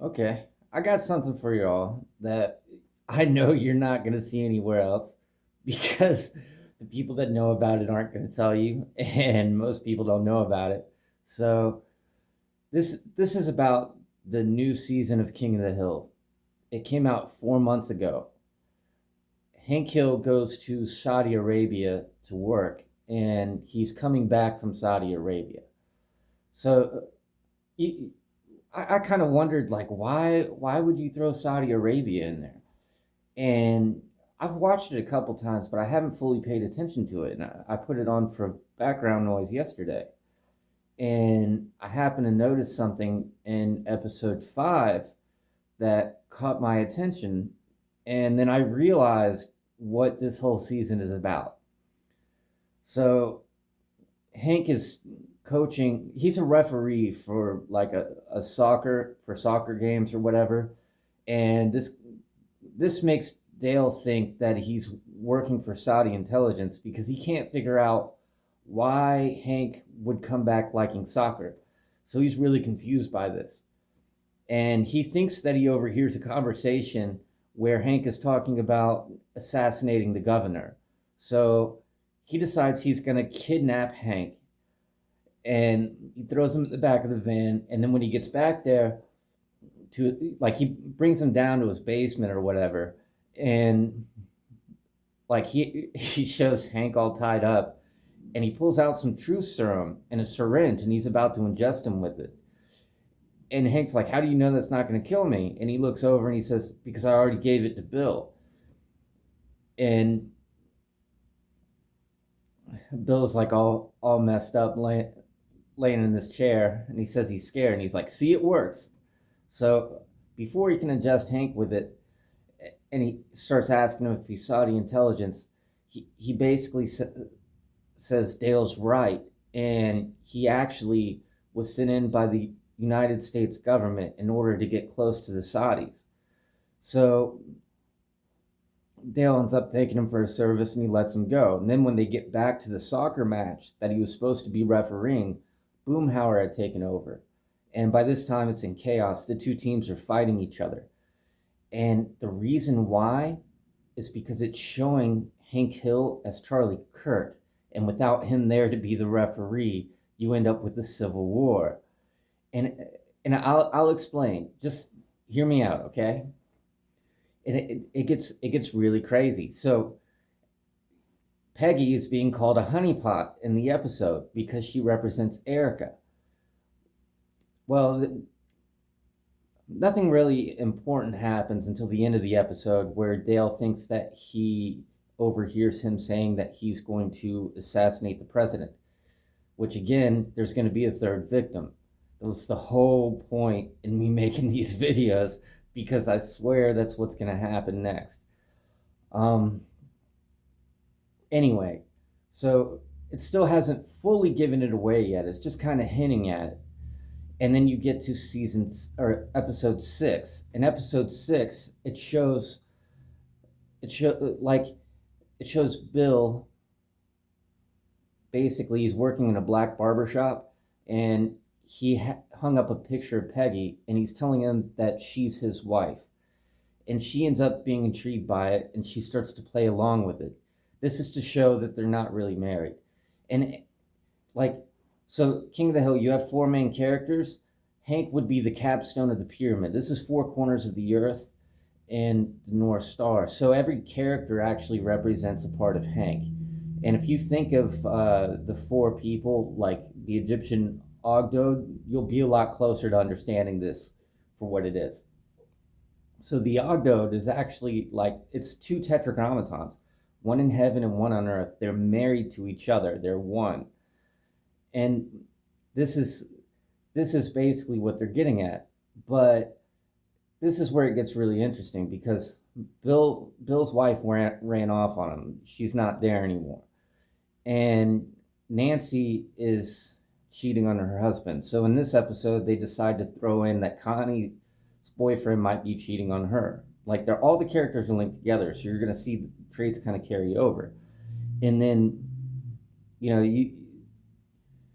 Okay, I got something for y'all that I know you're not going to see anywhere else because the people that know about it aren't going to tell you, and most people don't know about it. So this is about the new season of King of the Hill. It came out 4 months ago. Hank Hill goes to Saudi Arabia to work, and he's coming back from Saudi Arabia. So I kind of wondered, like, why would you throw Saudi Arabia in there? And I've watched it a couple times, but I haven't fully paid attention to it. And I put it on for background noise yesterday, and I happened to notice something in episode 5 that caught my attention, and then I realized what this whole season is about. So Hank is coaching. He's a referee for like a soccer games or whatever, and this makes Dale think that he's working for Saudi intelligence because he can't figure out why Hank would come back liking soccer. So he's really confused by this. And he thinks that he overhears a conversation where Hank is talking about assassinating the governor. So he decides he's going to kidnap Hank, and he throws him in the back of the van. And then when he gets back there, to like he brings him down to his basement or whatever, and like he shows Hank all tied up, and he pulls out some truth serum and a syringe, and he's about to ingest him with it. And Hank's like, "How do you know that's not going to kill me?" And he looks over and he says, "Because I already gave it to Bill." And Bill's like all messed up, laying in this chair, and he says he's scared, and he's like, "See, it works." So before he can adjust Hank with it, and he starts asking him if he saw the intelligence, he basically says Dale's right, and he actually was sent in by the United States government in order to get close to the Saudis. So Dale ends up thanking him for his service, and he lets him go. And then when they get back to the soccer match that he was supposed to be refereeing, Boomhauer had taken over. And by this time, it's in chaos. The two teams are fighting each other. And the reason why is because it's showing Hank Hill as Charlie Kirk. And without him there to be the referee, you end up with the Civil War. And I'll explain. Just hear me out, okay? And it gets really crazy. So Peggy is being called a honeypot in the episode because she represents Erica. Well, nothing really important happens until the end of the episode, where Dale thinks that he overhears him saying that he's going to assassinate the president, which again, there's going to be a third victim. That was the whole point in me making these videos, because I swear that's what's going to happen next. Anyway, so it still hasn't fully given it away yet. It's just kind of hinting at it. And then you get to episode 6. In episode 6, it shows Bill. Basically, he's working in a black barber shop, and he hung up a picture of Peggy, and he's telling him that she's his wife. And she ends up being intrigued by it, and she starts to play along with it. This is to show that they're not really married. And so King of the Hill, you have 4 main characters. Hank would be the capstone of the pyramid. This is 4 corners of the earth and the North Star. So every character actually represents a part of Hank. And if you think of the 4 people, like the Egyptian Ogdode, you'll be a lot closer to understanding this for what it is. So the Ogdode is actually it's 2 tetragrammatons, one in heaven and one on earth. They're married to each other. They're one. And this is basically what they're getting at. But this is where it gets really interesting, because Bill's wife ran off on him. She's not there anymore. And Nancy is cheating on her husband. So in this episode, they decide to throw in that Connie's boyfriend might be cheating on her. All the characters are linked together, so you're going to see the traits kind of carry over. And then,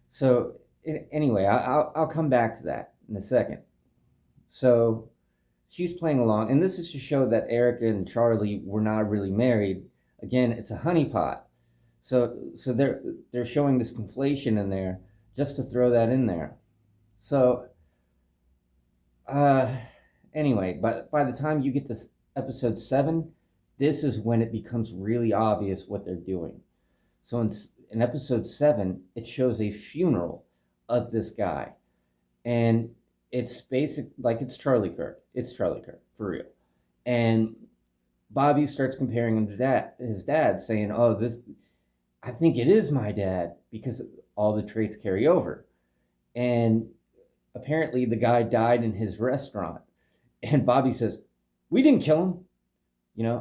so anyway, I'll come back to that in a second. So she's playing along, and this is to show that Erica and Charlie were not really married. Again, it's a honeypot. So they're showing this conflation in there just to throw that in there. So anyway, by the time you get to episode 7, this is when it becomes really obvious what they're doing. So in episode 7, it shows a funeral of this guy, and it's it's Charlie Kirk. It's Charlie Kirk for real. And Bobby starts comparing him to his dad, saying, "Oh, I think it is my dad because all the traits carry over." And apparently the guy died in his restaurant. And Bobby says, "We didn't kill him."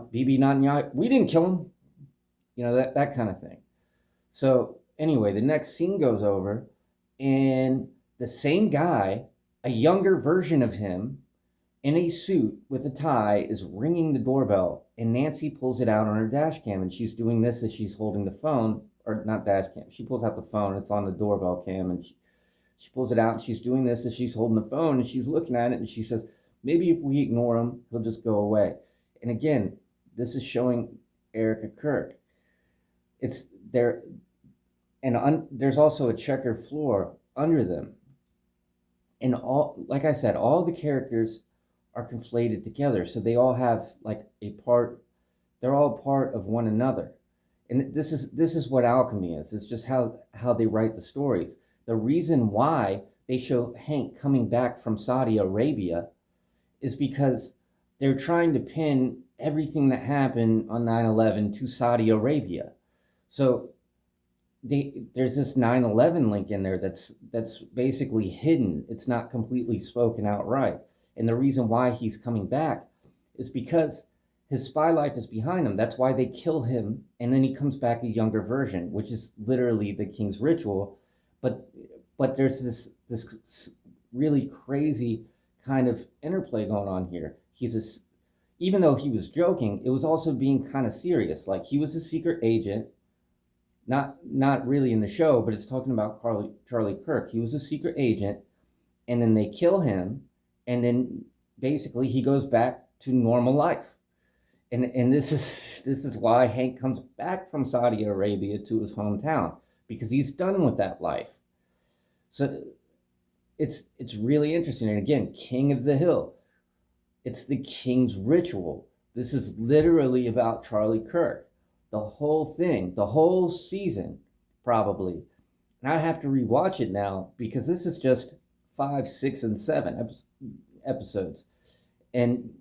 Bibi Netanyahu, "We didn't kill him." That kind of thing. So anyway, the next scene goes over, and the same guy, a younger version of him, in a suit with a tie, is ringing the doorbell, and Nancy pulls it out on her dash cam, and she's doing this as she's holding the phone, or not dash cam. She pulls out the phone, it's on the doorbell cam, and she pulls it out, and she's doing this as she's holding the phone, and she's looking at it, and she says, "Maybe if we ignore him, he'll just go away." And again, this is showing Erica Kirk. It's there, and there's also a checkered floor under them. And like I said, all the characters are conflated together, so they all have like a part. They're all part of one another, and this is what alchemy is. It's just how they write the stories. The reason why they show Hank coming back from Saudi Arabia is because they're trying to pin everything that happened on 9/11 to Saudi Arabia. So there's this 9/11 link in there that's basically hidden. It's not completely spoken outright. And the reason why he's coming back is because his spy life is behind him. That's why they kill him, and then he comes back a younger version, which is literally the king's ritual. But there's this really crazy kind of interplay going on here. Even though he was joking, it was also being kind of serious. Like, he was a secret agent, not really in the show, but it's talking about Charlie Kirk. He was a secret agent, and then they kill him, and then basically he goes back to normal life. And this is why Hank comes back from Saudi Arabia to his hometown, because he's done with that life. So it's really interesting. And again, King of the Hill. It's the king's ritual. This is literally about Charlie Kirk. The whole thing, the whole season, probably. And I have to rewatch it now because this is just 5, 6, and 7 episodes. And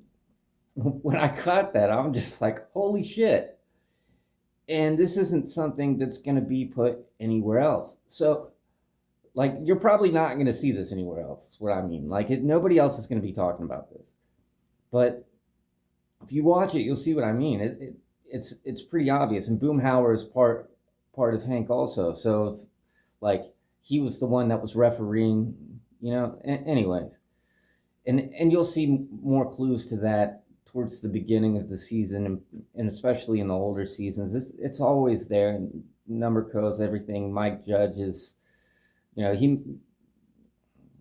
when I caught that, I'm just like, holy shit. And this isn't something that's going to be put anywhere else. So, like, you're probably not going to see this anywhere else, is what I mean. Like, nobody else is going to be talking about this. But if you watch it, you'll see what I mean. It's pretty obvious. And Boomhauer is part of Hank also. So, he was the one that was refereeing, anyways. And you'll see more clues to that towards the beginning of the season, and especially in the older seasons. It's always there. Number codes, everything. Mike Judge is,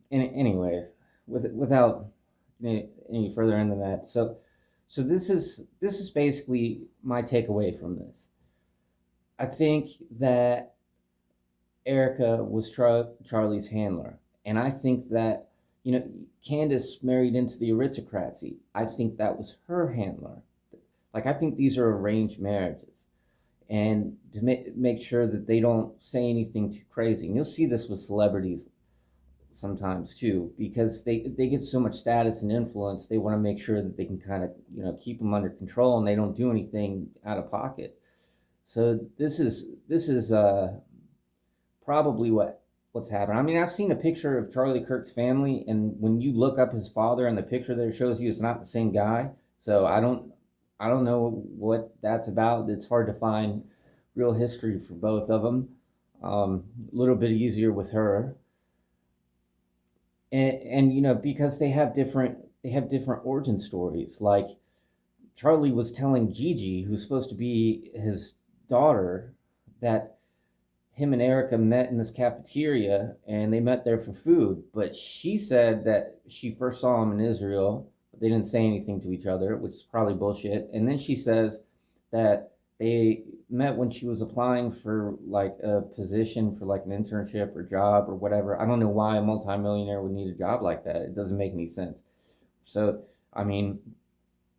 anyways, without any further into that. So this is basically my takeaway from this. I think that Erica was Charlie's handler, and I think that Candace married into the aristocracy. I think that was her handler. Like, I think these are arranged marriages, and to make sure that they don't say anything too crazy. And you'll see this with celebrities sometimes too, because they get so much status and influence, they want to make sure that they can kind of keep them under control, and they don't do anything out of pocket. So this is probably what's happened. I mean, I've seen a picture of Charlie Kirk's family, and when you look up his father, and the picture there shows you it's not the same guy. So I don't know what that's about. It's hard to find real history for both of them. A little bit easier with her. And because they have different origin stories. Like, Charlie was telling Gigi, who's supposed to be his daughter, that him and Erica met in this cafeteria, and they met there for food. But she said that she first saw him in Israel, they didn't say anything to each other, which is probably bullshit. And then she says that they met when she was applying for like a position for like an internship or job or whatever. I don't know why a multimillionaire would need a job like that. It doesn't make any sense. So, I mean,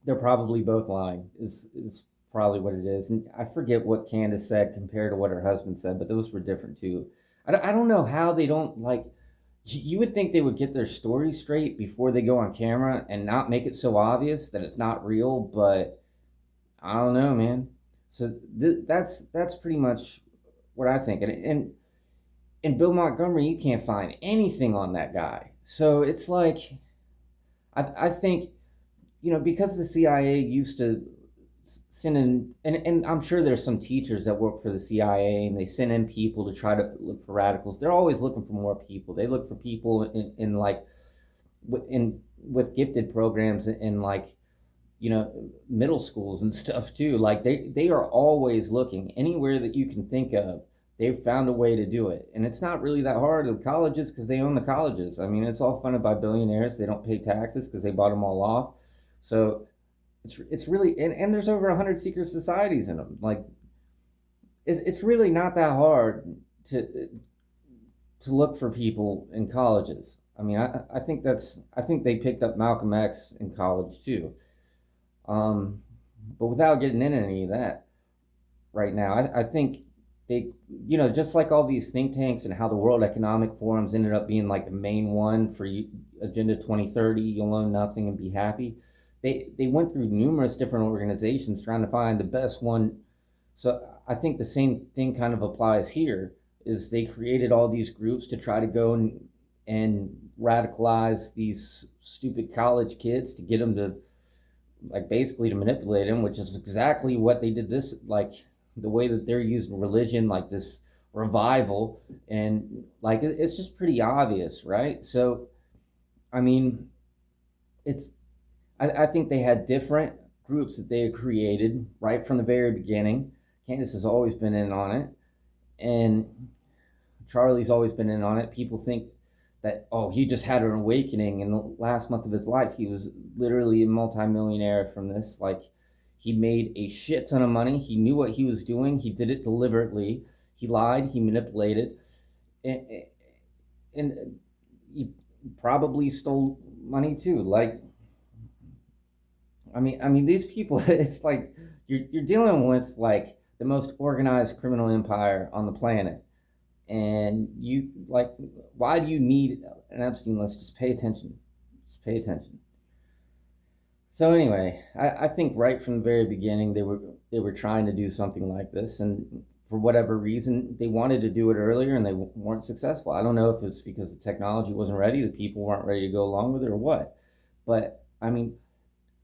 they're probably both lying is probably what it is. And I forget what Candace said compared to what her husband said, but those were different too. I don't know how they don't like, you would think they would get their story straight before they go on camera and not make it so obvious that it's not real, but I don't know, man. So that's pretty much what I think. And Bill Montgomery, you can't find anything on that guy. So it's like, I think, because the CIA used to send in, and I'm sure there's some teachers that work for the CIA and they send in people to try to look for radicals. They're always looking for more people. They look for people in like, with gifted programs in like, middle schools and stuff too. Like they are always looking anywhere that you can think of. They've found a way to do it. And it's not really that hard. The colleges, because they own the colleges. I mean, it's all funded by billionaires. They don't pay taxes because they bought them all off. So it's really, and there's over 100 secret societies in them. Like, it's really not that hard to look for people in colleges. I mean, I think they picked up Malcolm X in college too. But without getting into any of that right now, I think they, just like all these think tanks and how the World Economic Forums ended up being like the main one for Agenda 2030, you'll own nothing and be happy. They went through numerous different organizations trying to find the best one. So I think the same thing kind of applies here, is they created all these groups to try to go and radicalize these stupid college kids to get them to, like, basically to manipulate them, which is exactly what they did. This, like, the way that they're using religion, like this revival, and like it's just pretty obvious, right? So I mean, I think they had different groups that they had created right from the very beginning. Candace has always been in on it, and Charlie's always been in on it. People think that, oh, he just had an awakening in the last month of his life. He was literally a multimillionaire from this. Like, he made a shit ton of money. He knew what he was doing. He did it deliberately. He lied. He manipulated. And he probably stole money too. Like, I mean, these people, it's like you're dealing with like the most organized criminal empire on the planet. And you, like, why do you need an Epstein list? Just pay attention. Just pay attention. So anyway, I think right from the very beginning they were trying to do something like this, and for whatever reason they wanted to do it earlier and they weren't successful. I don't know if it's because the technology wasn't ready, the people weren't ready to go along with it, or what. But I mean,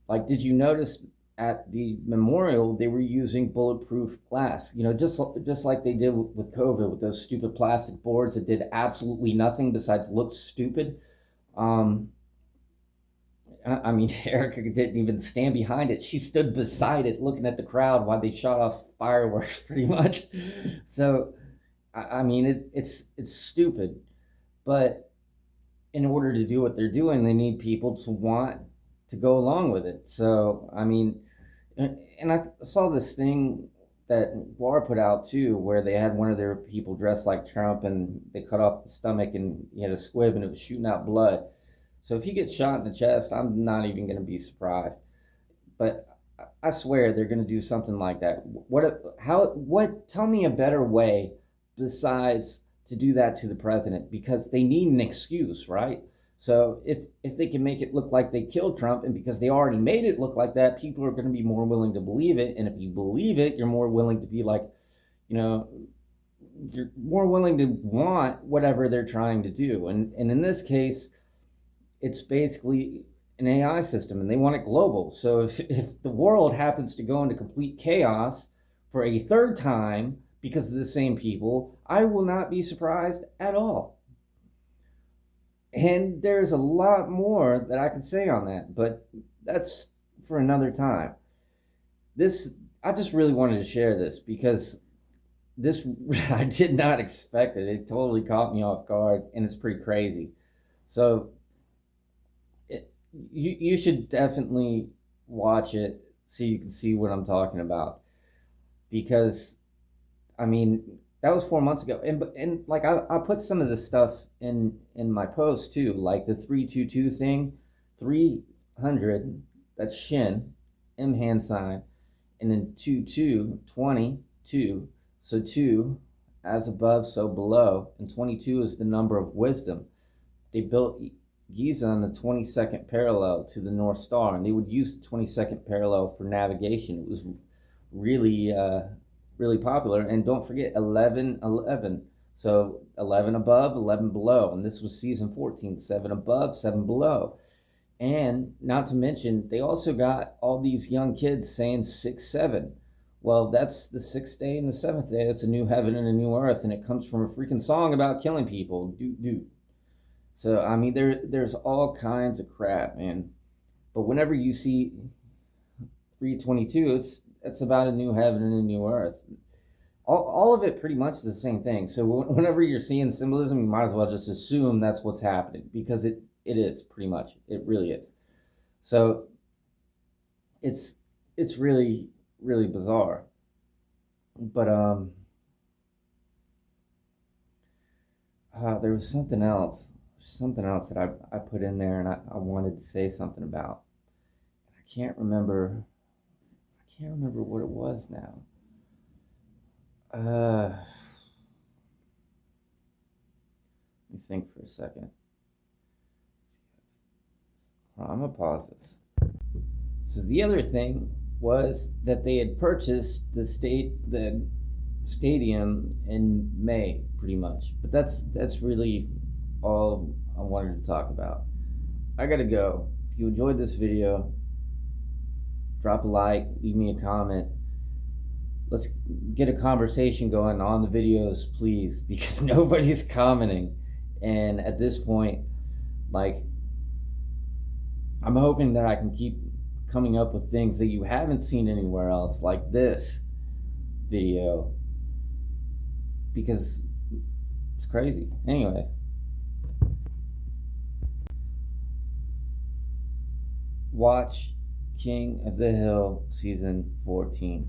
like, did you notice at the memorial they were using bulletproof glass? Just like they did with COVID, with those stupid plastic boards that did absolutely nothing besides look stupid. I mean, Erica didn't even stand behind it. She stood beside it looking at the crowd while they shot off fireworks, pretty much. So, I mean, it's stupid. But in order to do what they're doing, they need people to want to go along with it. So, I mean, and I saw this thing that Waldhar put out too, where they had one of their people dressed like Trump and they cut off the stomach and he had a squib and it was shooting out blood. So if he gets shot in the chest, I'm not even going to be surprised. But I swear they're going to do something like that. Tell me a better way besides to do that to the president, because they need an excuse, right? So if they can make it look like they killed Trump, and because they already made it look like that, people are going to be more willing to believe it. And if you believe it, you're more willing to be like, you're more willing to want whatever they're trying to do. And in this case, it's basically an AI system, and they want it global. So if the world happens to go into complete chaos for a third time because of the same people, I will not be surprised at all. And there's a lot more that I could say on that, but that's for another time. I just really wanted to share this because I did not expect it. It totally caught me off guard, and it's pretty crazy. So you should definitely watch it so you can see what I'm talking about. Because I mean, that was 4 months ago, and like I put some of this stuff in my post too, like the 322 thing, 300, that's shin, m hand sign, and then 22, 22. So two, as above, so below, and 22 is the number of wisdom. They built Giza on the 22nd parallel to the North Star, and they would use the 22nd parallel for navigation. It was really really popular. And don't forget 11 11, so 11 above, 11 below, and this was season 14, 7 above, 7 below. And not to mention, they also got all these young kids saying 6 7. Well, that's the sixth day and the seventh day. That's a new heaven and a new earth, and it comes from a freaking song about killing people. So I mean, there's all kinds of crap, man. But whenever you see 322, it's about a new heaven and a new earth. All of it pretty much is the same thing. So whenever you're seeing symbolism, you might as well just assume that's what's happening, because it is pretty much. It really is. So it's really really bizarre. But there was something else that I put in there, and I wanted to say something about. I can't remember what it was now. Let me think for a second. I'm gonna pause this. So the other thing was that they had purchased the stadium in May, pretty much. But that's really all I wanted to talk about. I gotta go. If you enjoyed this video, drop a like, leave me a comment. Let's get a conversation going on the videos, please, because nobody's commenting. And at this point, like, I'm hoping that I can keep coming up with things that you haven't seen anywhere else, like this video, because it's crazy. Anyways, watch King of the Hill season 14.